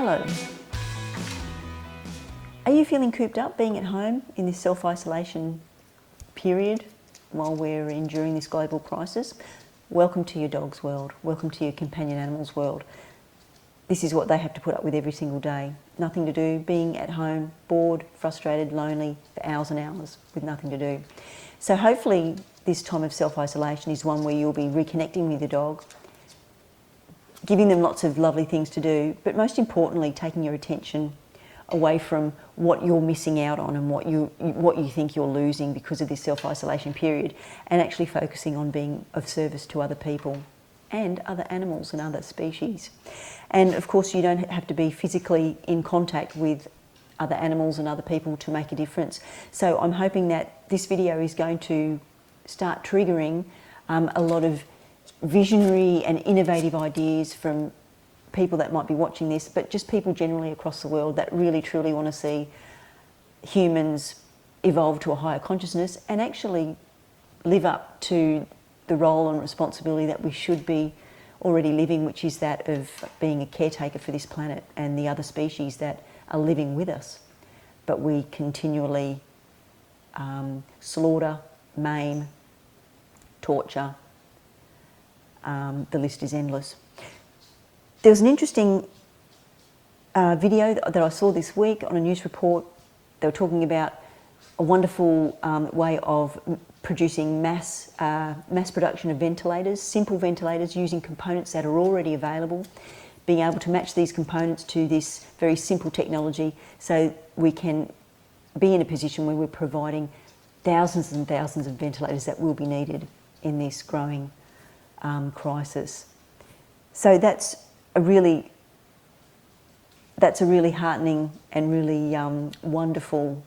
Hello. Are you feeling cooped up being at home in this self-isolation period while we're enduring this global crisis? Welcome to your dog's world. Welcome to your companion animal's world. This is what they have to put up with every single day. Nothing to do, being at home, bored, frustrated, lonely for hours and hours with nothing to do. So hopefully this time of self-isolation is one where you'll be reconnecting with your dog, giving them lots of lovely things to do, but most importantly, taking your attention away from what you're missing out on and what you think you're losing because of this self-isolation period, and actually focusing on being of service to other people and other animals and other species. And of course, you don't have to be physically in contact with other animals and other people to make a difference. So I'm hoping that this video is going to start triggering a lot of visionary and innovative ideas from people that might be watching this, but just people generally across the world that really truly want to see humans evolve to a higher consciousness and actually live up to the role and responsibility that we should be already living, which is that of being a caretaker for this planet and the other species that are living with us. But we continually slaughter, maim, torture. The list is endless. There was an interesting video that I saw this week on a news report. They were talking about a wonderful way of producing mass production of ventilators, simple ventilators using components that are already available, being able to match these components to this very simple technology so we can be in a position where we're providing thousands and thousands of ventilators that will be needed in this growing crisis. So that's a really heartening and really wonderful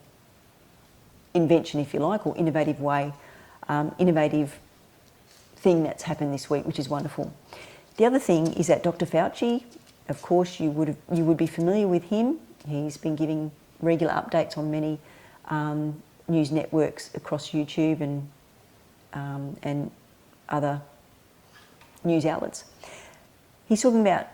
invention, if you like, or innovative way, innovative thing that's happened this week, which is wonderful. The other thing is that Dr. Fuji, of course, you would be familiar with him. He's been giving regular updates on many news networks across YouTube and other news outlets. He's talking about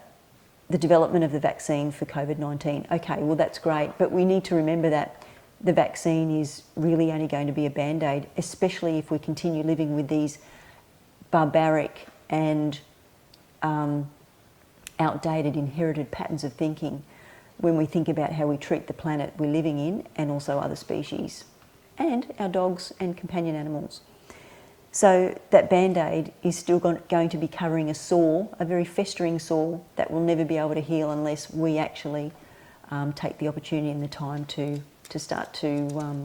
the development of the vaccine for COVID-19. Okay, well that's great, but we need to remember that the vaccine is really only going to be a band-aid, especially if we continue living with these barbaric and outdated inherited patterns of thinking when we think about how we treat the planet we're living in and also other species and our dogs and companion animals. So that band-aid is still going to be covering a sore, a very festering sore that will never be able to heal unless we actually take the opportunity and the time to start to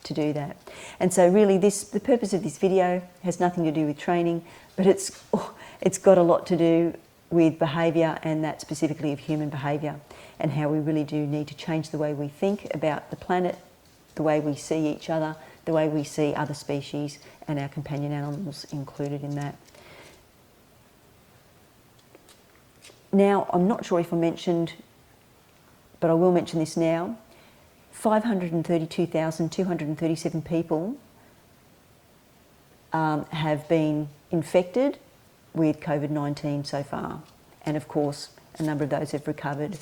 do that. And so really the purpose of this video has nothing to do with training, but it's got a lot to do with behaviour, and that specifically of human behaviour, and how we really do need to change the way we think about the planet, the way we see each other, the way we see other species and our companion animals included in that. Now, I'm not sure if I mentioned, but I will mention this now, 532,237 people have been infected with COVID-19 so far. And of course, a number of those have recovered.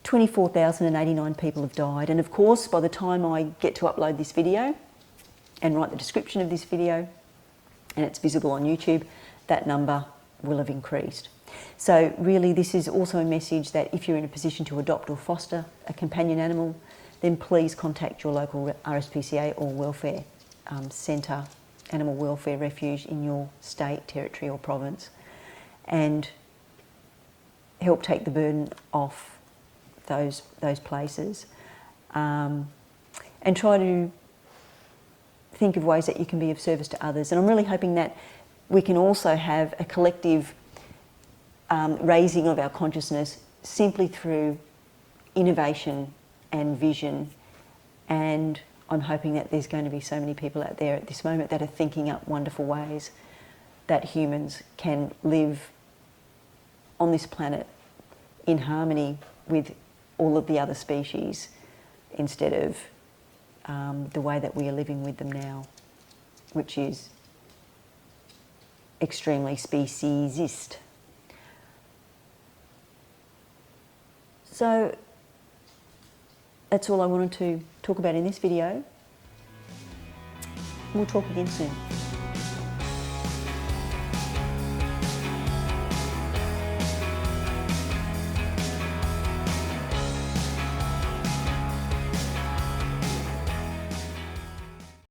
24,089 people have died. And of course, by the time I get to upload this video and write the description of this video, and it's visible on YouTube, that number will have increased. So really, this is also a message that if you're in a position to adopt or foster a companion animal, then please contact your local RSPCA or welfare centre, animal welfare refuge in your state, territory or province, and help take the burden off those places, and try to think of ways that you can be of service to others. And I'm really hoping that we can also have a collective raising of our consciousness simply through innovation and vision. And I'm hoping that there's going to be so many people out there at this moment that are thinking up wonderful ways that humans can live on this planet in harmony with all of the other species instead of the way that we are living with them now, which is extremely speciesist. So that's all I wanted to talk about in this video. We'll talk again soon.